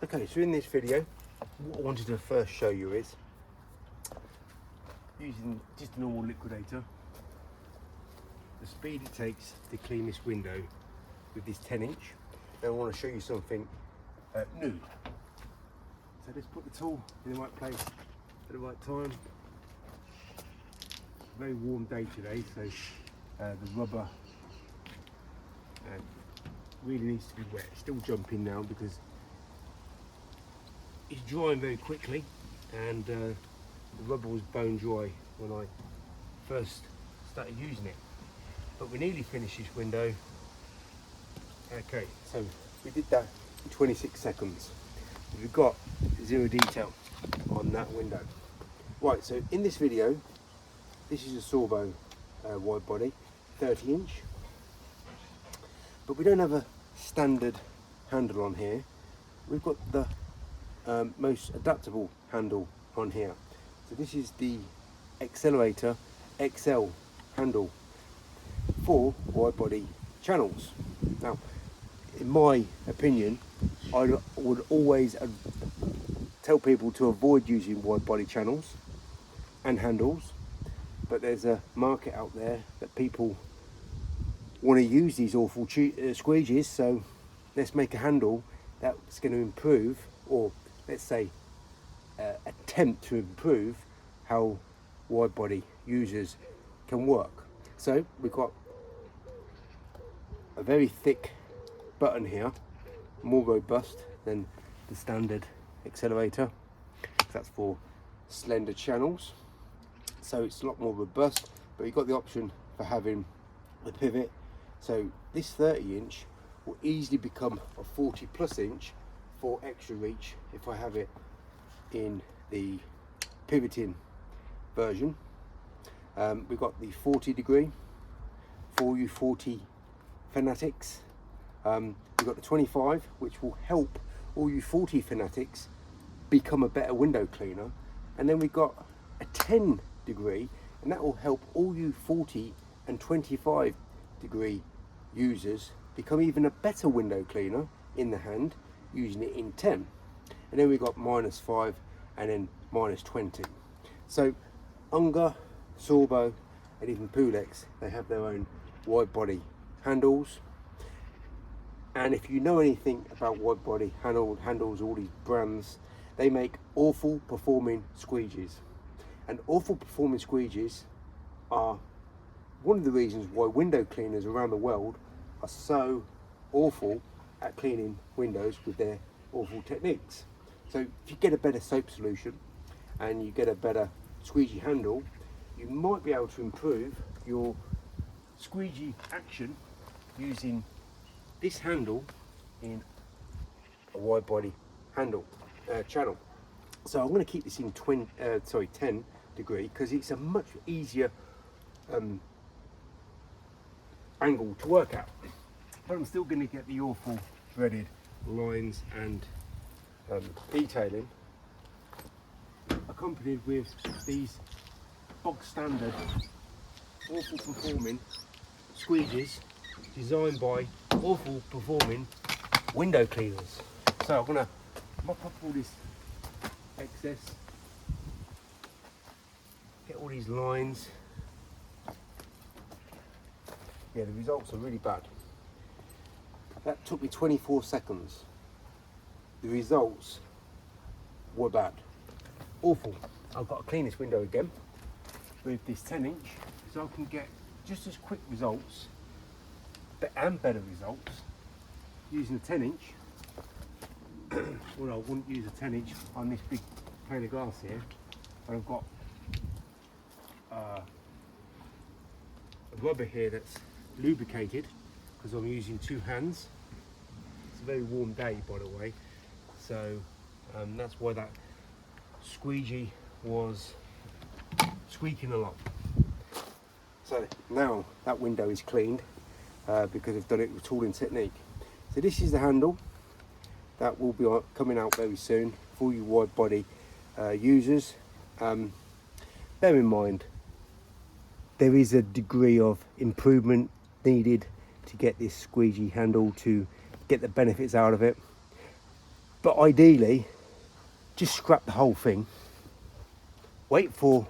Okay, so in this video, what I wanted to first show you is using just a normal liquidator, the speed it takes to clean this window with this 10-inch. Then I want to show you something new. So let's put the tool in the right place at the right time. It's a very warm day today, so the rubber really needs to be wet. It's still jumping now because it's drying very quickly, and the rubber was bone dry when I first started using it. But we nearly finished this window. Okay, so we did that in 26 seconds. We've got zero detail on that window. Right, so in this video, this is a Sorbo wide body, 30-inch. But we don't have a standard handle on here. We've got the most adaptable handle on here. So this is the Accelerator XL handle for wide body channels. Now, in my opinion, I would always tell people to avoid using wide body channels and handles, but there's a market out there that people want to use these awful squeegees, so let's make a handle that's going to improve, or let's say attempt to improve how wide body users can work. So we've got a very thick button here, more robust than the standard accelerator. That's for slender channels, so it's a lot more robust, but you've got the option for having the pivot. So this 30-inch will easily become a 40+ inch for extra reach if I have it in the pivoting version. We've got the 40 degree for you 40 fanatics. We've got the 25, which will help all you 40 fanatics become a better window cleaner. And then we've got a 10 degree, and that will help all you 40 and 25 degree users become even a better window cleaner in the hand using it in 10. And then we've got -5 and then -20. So Unger, Sorbo and even Pulex, they have their own wide body handles. And if you know anything about wide body handles, all these brands, they make awful performing squeegees. And awful performing squeegees are one of the reasons why window cleaners around the world are so awful at cleaning windows with their awful techniques. So if you get a better soap solution and you get a better squeegee handle, you might be able to improve your squeegee action using this handle in a wide body handle channel. So I'm going to keep this in 10 degree because it's a much easier angle to work at, but I'm still going to get the awful threaded lines and detailing accompanied with these bog standard awful performing squeegees designed by awful performing window cleaners. So I'm going to mop up all this excess, get all these lines. Yeah, the results are really bad. That took me 24 seconds. The results were bad. Awful. I've got to clean this window again with this 10-inch so I can get just as quick results and better results using a 10-inch. Well, I wouldn't use a 10-inch on this big pane of glass here, but I've got a rubber here that's lubricated because I'm using two hands. It's a very warm day, by the way, so that's why that squeegee was squeaking a lot. So now that window is cleaned because I've done it with tooling technique. So this is the handle that will be coming out very soon for you wide body users. Bear in mind there is a degree of improvement needed to get this squeegee handle to get the benefits out of it. But ideally, just scrap the whole thing, wait for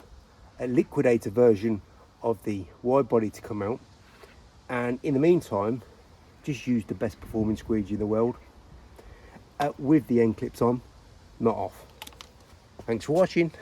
a liquidator version of the wide body to come out, and in the meantime just use the best performing squeegee in the world with the end clips on, not off. Thanks for watching.